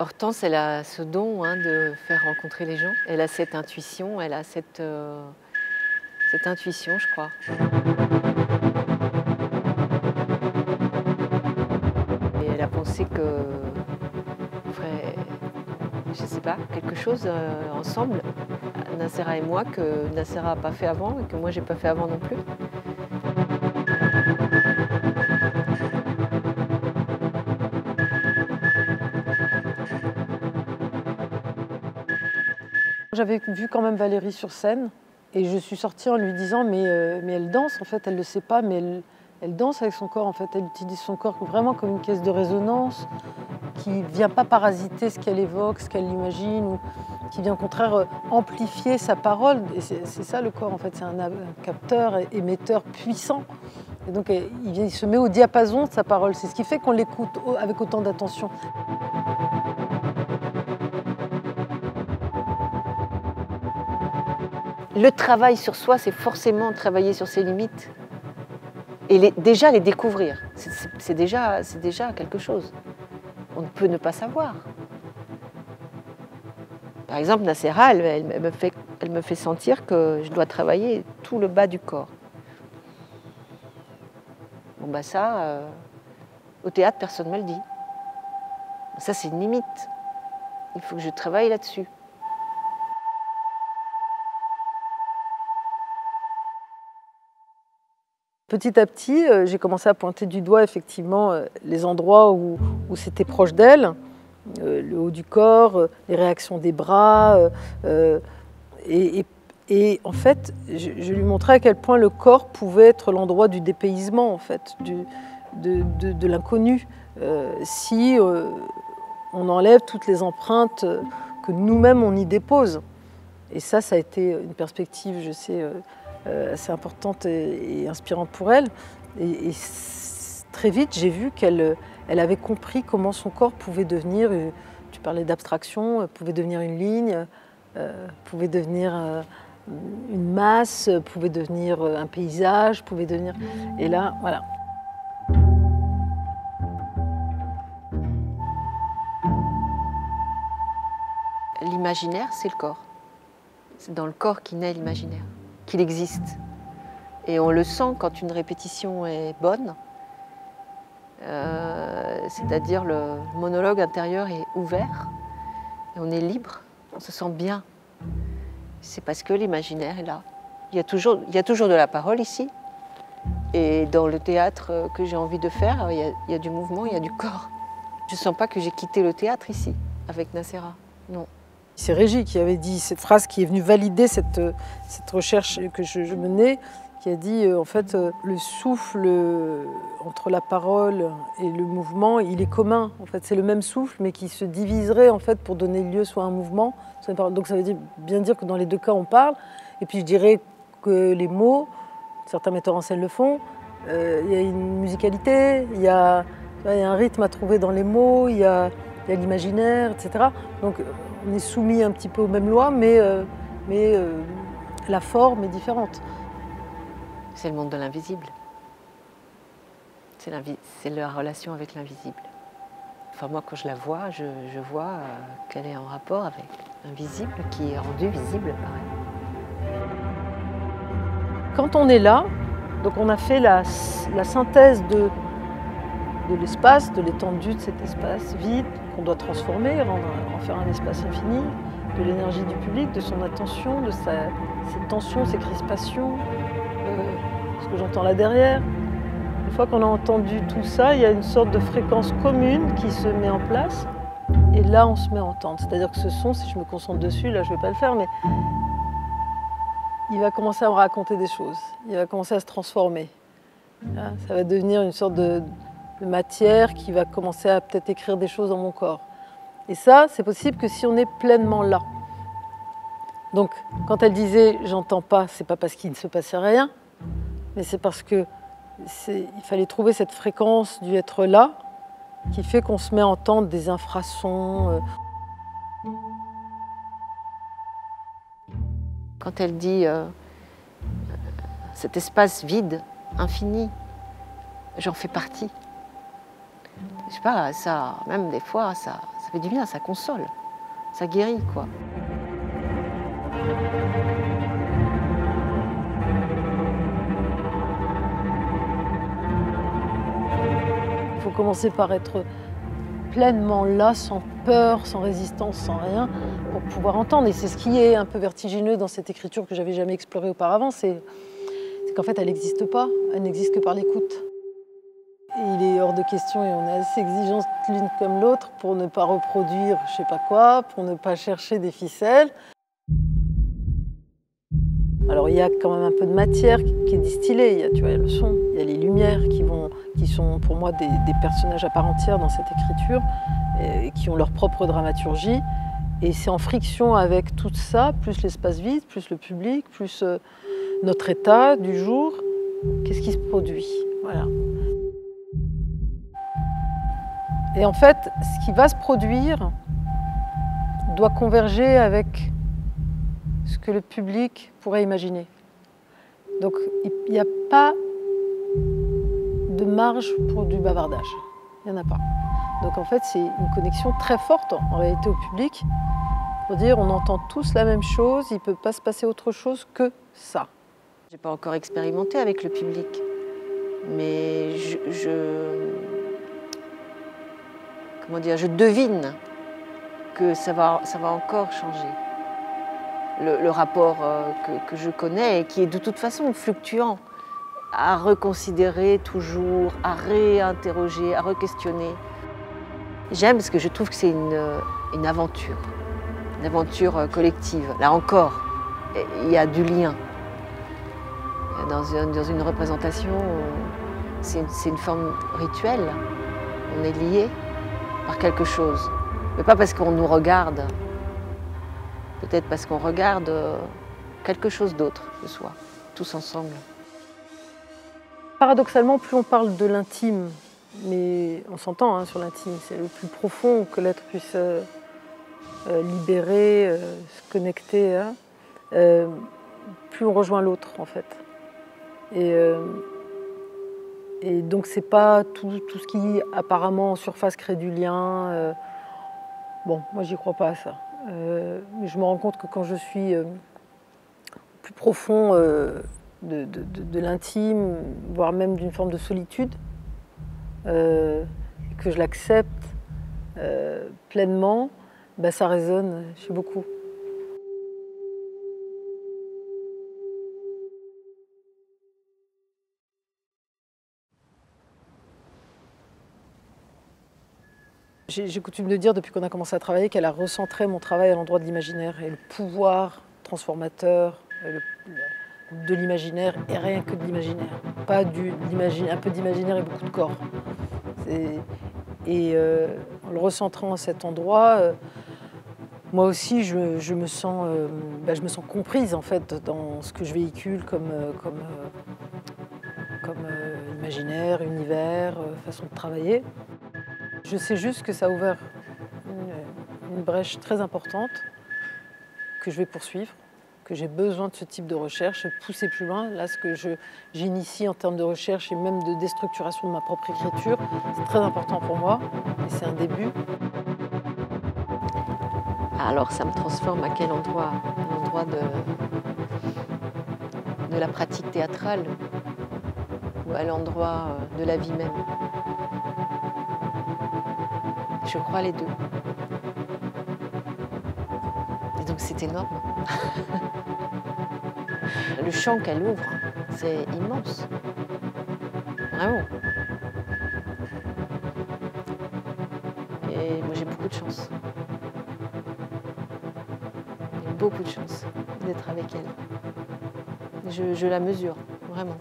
Hortense, elle a ce don de faire rencontrer les gens. Elle a cette intuition, elle a cette intuition, je crois. Et elle a pensé que on ferait, je sais pas, quelque chose ensemble, Nacera et moi, que Nacera n'a pas fait avant et que moi j'ai pas fait avant non plus. J'avais vu quand même Valérie sur scène et je suis sortie en lui disant mais elle danse en fait, elle ne le sait pas mais elle danse avec son corps en fait, elle utilise son corps vraiment comme une caisse de résonance qui ne vient pas parasiter ce qu'elle évoque, ce qu'elle imagine, ou qui vient au contraire amplifier sa parole. Et c'est ça le corps en fait, c'est un capteur, émetteur puissant. Et donc il se met au diapason de sa parole, c'est ce qui fait qu'on l'écoute avec autant d'attention. Le travail sur soi, c'est forcément travailler sur ses limites et déjà les découvrir. C'est déjà quelque chose. On ne peut ne pas savoir. Par exemple, Nacera, elle me fait sentir que je dois travailler tout le bas du corps. Bon, bah ça, au théâtre, personne ne me le dit. Ça, c'est une limite. Il faut que je travaille là-dessus. Petit à petit, j'ai commencé à pointer du doigt effectivement les endroits où c'était proche d'elle, le haut du corps, les réactions des bras. Et en fait, je lui montrais à quel point le corps pouvait être l'endroit du dépaysement, en fait, de l'inconnu. Si on enlève toutes les empreintes que nous-mêmes on y dépose. Et ça a été une perspective, je sais, assez importante et inspirante pour elle. Et très vite, j'ai vu qu'elle avait compris comment son corps pouvait devenir, tu parlais d'abstraction, pouvait devenir une ligne, pouvait devenir une masse, pouvait devenir un paysage, pouvait devenir... Et là, voilà. L'imaginaire, c'est le corps. C'est dans le corps qu'y naît l'imaginaire, qu'il existe. Et on le sent quand une répétition est bonne, c'est-à-dire le monologue intérieur est ouvert, et on est libre, on se sent bien. C'est parce que l'imaginaire est là. Il y a toujours de la parole ici, et dans le théâtre que j'ai envie de faire, il y a du mouvement, il y a du corps. Je ne sens pas que j'ai quitté le théâtre ici, avec Nacera, non. C'est Régie qui avait dit cette phrase qui est venue valider cette recherche que je menais, qui a dit en fait le souffle entre la parole et le mouvement, il est commun. En fait, c'est le même souffle, mais qui se diviserait en fait pour donner lieu soit à un mouvement, soit à une parole. Donc ça veut bien dire que dans les deux cas on parle. Et puis je dirais que les mots, certains metteurs en scène le font, il y a une musicalité, il y a un rythme à trouver dans les mots, il y a l'imaginaire, etc. Donc on est soumis un petit peu aux mêmes lois, mais la forme est différente. C'est le monde de l'invisible. C'est la relation avec l'invisible. Enfin, moi, quand je la vois, je vois qu'elle est en rapport avec l'invisible qui est rendu visible par elle. Quand on est là, donc on a fait la synthèse de l'espace, de l'étendue de cet espace vide qu'on doit transformer, en faire un espace infini, de l'énergie du public, de son attention, de ses tensions, ses crispations, ce que j'entends là derrière. Une fois qu'on a entendu tout ça, il y a une sorte de fréquence commune qui se met en place et là on se met à entendre. C'est-à-dire que ce son, si je me concentre dessus, là je ne vais pas le faire, mais il va commencer à me raconter des choses, il va commencer à se transformer. Ça va devenir une sorte de matière qui va commencer à peut-être écrire des choses dans mon corps. Et ça, c'est possible que si on est pleinement là. Donc, quand elle disait « j'entends pas », c'est pas parce qu'il ne se passait rien, mais c'est parce que il fallait trouver cette fréquence du être là qui fait qu'on se met à entendre des infrasons. Quand elle dit cet espace vide, infini, j'en fais partie. Je sais pas, ça, même des fois, ça Ça fait du bien, ça console, ça guérit, quoi. Il faut commencer par être pleinement là, sans peur, sans résistance, sans rien, pour pouvoir entendre. Et c'est ce qui est un peu vertigineux dans cette écriture que j'avais jamais explorée auparavant, c'est qu'en fait elle n'existe pas, elle n'existe que par l'écoute. Il est hors de question, et on est assez exigeantes l'une comme l'autre, pour ne pas reproduire je sais pas quoi, pour ne pas chercher des ficelles. Alors il y a quand même un peu de matière qui est distillée, il y a, tu vois, le son, il y a les lumières qui sont pour moi des personnages à part entière dans cette écriture, et qui ont leur propre dramaturgie. Et c'est en friction avec tout ça, plus l'espace vide, plus le public, plus notre état du jour, qu'est-ce qui se produit. Voilà. Et en fait, ce qui va se produire doit converger avec ce que le public pourrait imaginer. Donc il n'y a pas de marge pour du bavardage. Il n'y en a pas. Donc en fait, c'est une connexion très forte en réalité au public pour dire on entend tous la même chose, il ne peut pas se passer autre chose que ça. Je n'ai pas encore expérimenté avec le public, mais comment dire, je devine que ça va encore changer. Le rapport que je connais et qui est de toute façon fluctuant, à reconsidérer toujours, à réinterroger, à re-questionner. J'aime parce que je trouve que c'est une aventure collective. Là encore, il y a du lien. Dans une représentation, c'est une forme rituelle. On est lié par quelque chose, mais pas parce qu'on nous regarde. Peut-être parce qu'on regarde quelque chose d'autre que soi, tous ensemble. Paradoxalement, plus on parle de l'intime, mais on s'entend hein, sur l'intime, c'est le plus profond que l'être puisse libérer, se connecter, hein, plus on rejoint l'autre en fait. Et donc c'est pas tout ce qui apparemment en surface crée du lien. Bon, moi j'y crois pas à ça. Mais je me rends compte que quand je suis au plus profond de l'intime, voire même d'une forme de solitude, que je l'accepte pleinement, ben ça résonne chez beaucoup. J'ai coutume de dire, depuis qu'on a commencé à travailler, qu'elle a recentré mon travail à l'endroit de l'imaginaire et le pouvoir transformateur de l'imaginaire et rien que de l'imaginaire. Pas un peu d'imaginaire et beaucoup de corps. En le recentrant à cet endroit, moi aussi je me sens comprise en fait dans ce que je véhicule comme imaginaire, univers, façon de travailler. Je sais juste que ça a ouvert une brèche très importante que je vais poursuivre, que j'ai besoin de ce type de recherche et de pousser plus loin. Là, ce que j'initie en termes de recherche et même de déstructuration de ma propre écriture, c'est très important pour moi et c'est un début. Alors ça me transforme à quel endroit? À l'endroit de la pratique théâtrale ou à l'endroit de la vie même? Je crois les deux. Et donc c'est énorme. Le champ qu'elle ouvre, c'est immense. Vraiment. Et moi j'ai beaucoup de chance. J'ai beaucoup de chance d'être avec elle. Je la mesure, vraiment.